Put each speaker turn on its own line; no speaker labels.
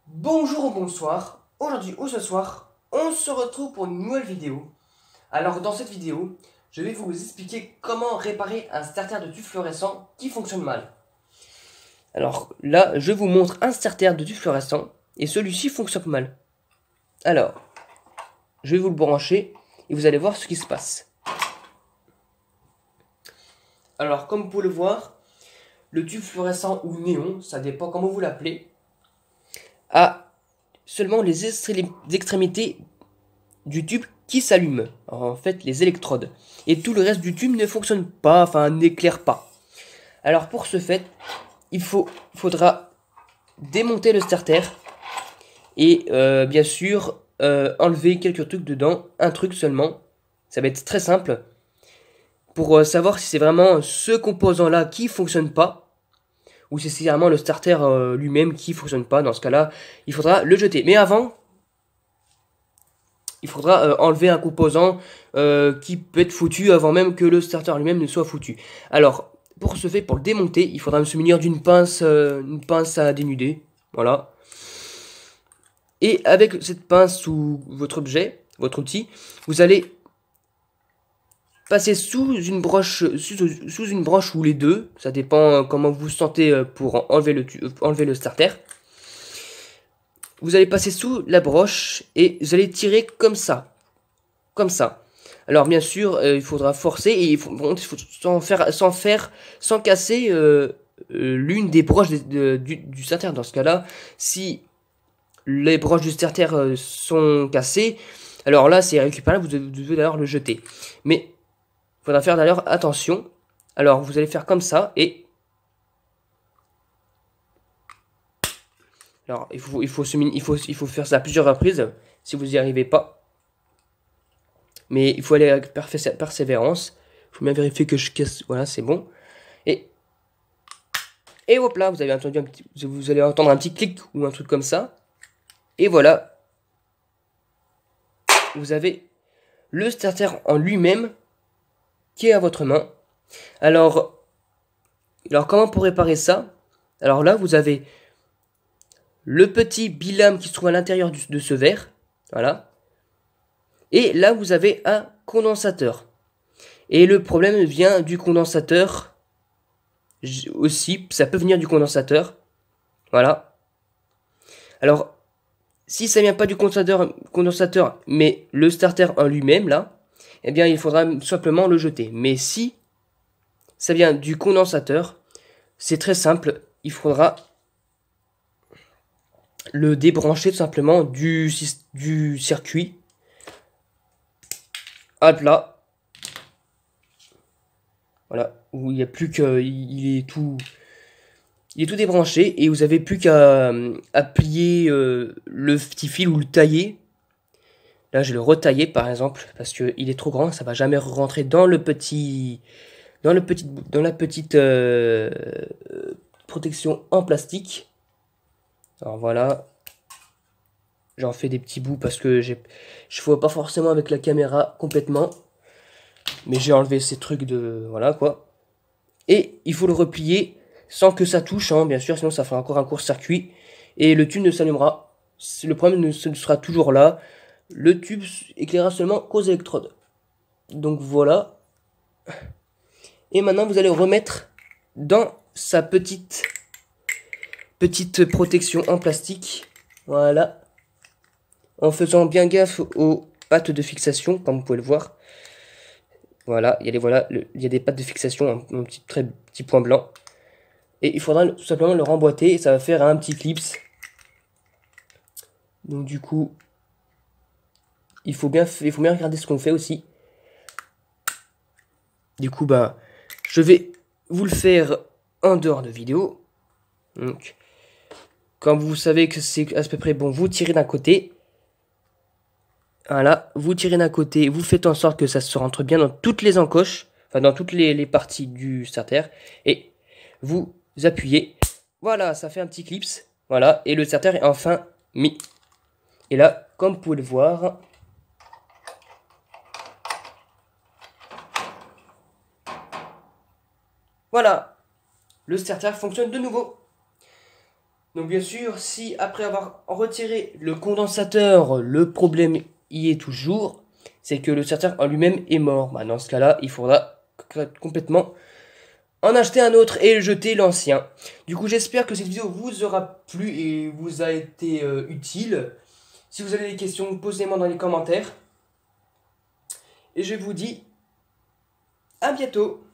Bonjour ou bonsoir, aujourd'hui ou ce soir, on se retrouve pour une nouvelle vidéo. Alors dans cette vidéo, je vais vous expliquer comment réparer un starter de tube fluorescent qui fonctionne mal. Alors là, je vous montre un starter de tube fluorescent et celui-ci fonctionne mal. Alors, je vais vous le brancher et vous allez voir ce qui se passe. Alors comme vous pouvez le voir, le tube fluorescent ou néon, ça dépend comment vous l'appelez, a seulement les extrémités du tube qui s'allume, en fait les électrodes, et tout le reste du tube ne fonctionne pas, enfin n'éclaire pas. Alors pour ce fait, faudra démonter le starter et bien sûr enlever quelques trucs dedans, un truc seulement. Ça va être très simple pour savoir si c'est vraiment ce composant là qui fonctionne pas ou si c'est vraiment le starter lui-même qui fonctionne pas. Dans ce cas-là, il faudra le jeter. Mais avant, il faudra enlever un composant qui peut être foutu avant même que le starter lui-même ne soit foutu. Alors, pour ce fait, pour le démonter, il faudra se munir d'une pince à dénuder. Voilà. Et avec cette pince ou votre objet, votre outil, vous allez passer sous une broche ou les deux. Ça dépend comment vous vous sentez pour enlever le starter. Vous allez passer sous la broche et vous allez tirer comme ça. Comme ça. Alors bien sûr, il faudra forcer et sans casser l'une des broches du starter. Dans ce cas-là, si les broches du starter sont cassées, alors là c'est récupérable, vous devez d'ailleurs le jeter. Mais il faudra faire d'ailleurs attention. Alors vous allez faire comme ça et alors il faut faire ça à plusieurs reprises si vous n'y arrivez pas. Mais il faut aller avec persévérance. Il faut bien vérifier que je casse. Voilà, c'est bon. Et, et hop là, vous allez entendre un petit clic ou un truc comme ça. Et voilà, vous avez le starter en lui-même qui est à votre main. Alors, comment pour réparer ça? Alors là, vous avez le petit bilame qui se trouve à l'intérieur de ce verre. Voilà. Et là, vous avez un condensateur. Et le problème vient du condensateur aussi. Ça peut venir du condensateur. Voilà. Alors, si ça vient pas du condensateur, mais le starter en lui-même, là, eh bien, il faudra simplement le jeter. Mais si ça vient du condensateur, c'est très simple. Il faudra le débrancher tout simplement du circuit. Hop là. Voilà. Où il n'y a plus que. Il est tout débranché et vous avez plus qu'à plier le petit fil ou le tailler. Là, je vais le retailler par exemple parce qu'il est trop grand, ça va jamais rentrer dans la petite protection en plastique. Alors voilà, j'en fais des petits bouts parce que je vois pas forcément avec la caméra complètement, mais j'ai enlevé ces trucs de voilà quoi. Et il faut le replier sans que ça touche, hein, bien sûr, sinon ça fera encore un court-circuit et le tube ne s'allumera. Le problème sera toujours là. Le tube éclairera seulement qu'aux électrodes. Donc voilà. Et maintenant, vous allez remettre dans sa petite protection en plastique. Voilà. En faisant bien gaffe aux pattes de fixation, comme vous pouvez le voir. Voilà, il y a des pattes de fixation, un très petit point blanc. Et il faudra tout simplement le remboîter et ça va faire un petit clips. Donc du coup, il faut bien regarder ce qu'on fait aussi. Du coup, bah, je vais vous le faire en dehors de vidéo. Donc, quand vous savez que c'est à peu près bon, vous tirez d'un côté. Voilà, vous tirez d'un côté, vous faites en sorte que ça se rentre bien dans toutes les encoches, enfin dans toutes les parties du starter, et vous appuyez. Voilà, ça fait un petit clips. Voilà, et le starter est enfin mis. Et là, comme vous pouvez le voir, voilà, le starter fonctionne de nouveau. Donc bien sûr, si après avoir retiré le condensateur, le problème y est toujours, c'est que le starter en lui-même est mort. Bah, dans ce cas-là, il faudra complètement en acheter un autre et jeter l'ancien. Du coup, j'espère que cette vidéo vous aura plu et vous a été utile. Si vous avez des questions, posez-moi dans les commentaires. Et je vous dis à bientôt.